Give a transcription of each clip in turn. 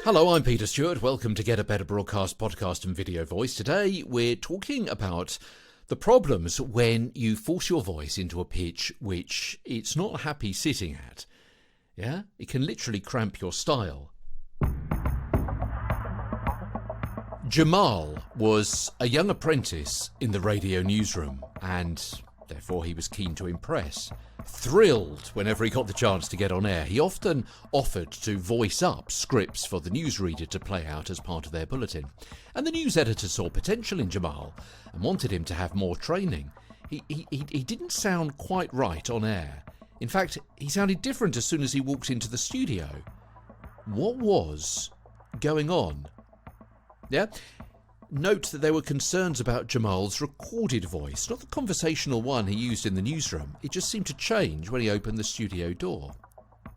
Hello, I'm Peter Stewart. Welcome to Get a Better Broadcast podcast and video voice. Today we're talking about the problems when you force your voice into a pitch which it's not happy sitting at. Yeah? It can literally cramp your style. Jamal was a young apprentice in the radio newsroom and therefore he was keen to impress. Thrilled whenever he got the chance to get on air, he often offered to voice up scripts for the newsreader to play out as part of their bulletin. And the news editor saw potential in Jamal and wanted him to have more training. He didn't sound quite right on air. In fact, he sounded different as soon as he walked into the studio. What was going on? Yeah? Note that there were concerns about Jamal's recorded voice, not the conversational one he used in the newsroom. It just seemed to change when he opened the studio door.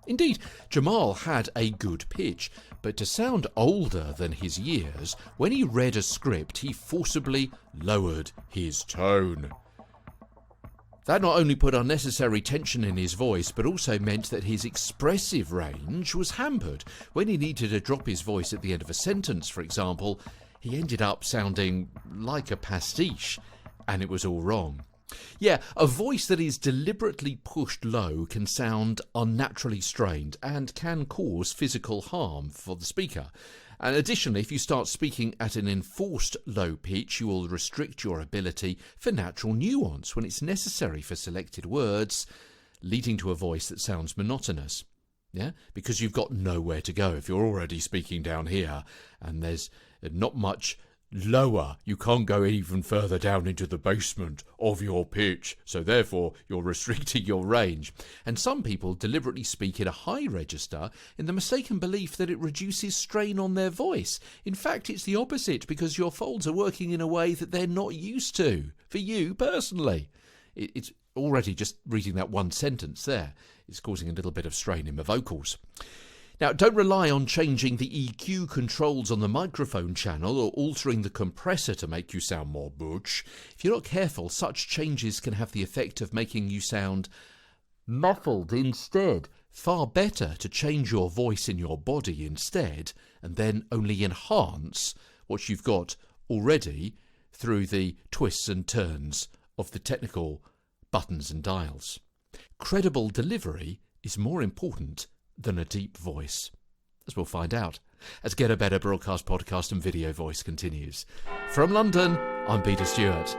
Indeed, Jamal had a good pitch, but to sound older than his years, when he read a script, he forcibly lowered his tone. That not only put unnecessary tension in his voice, but also meant that his expressive range was hampered. When he needed to drop his voice at the end of a sentence, for example, he ended up sounding like a pastiche, and it was all wrong. Yeah, a voice that is deliberately pushed low can sound unnaturally strained and can cause physical harm for the speaker. And additionally, if you start speaking at an enforced low pitch, you will restrict your ability for natural nuance when it's necessary for selected words, leading to a voice that sounds monotonous. Yeah, because you've got nowhere to go. If you're already speaking down here and there's not much lower, you can't go even further down into the basement of your pitch, so therefore you're restricting your range. And some people deliberately speak in a high register in the mistaken belief that it reduces strain on their voice. In fact, it's the opposite, because your folds are working in a way that they're not used to, for you personally. It's already just reading that one sentence there is causing a little bit of strain in my vocals. Now, don't rely on changing the EQ controls on the microphone channel or altering the compressor to make you sound more butch. If you're not careful, such changes can have the effect of making you sound muffled instead. Far better to change your voice in your body instead, and then only enhance what you've got already through the twists and turns of the technical buttons and dials. Credible delivery is more important than a deep voice, as we'll find out as Get a Better Broadcast podcast and video voice continues. From London, I'm Peter Stewart.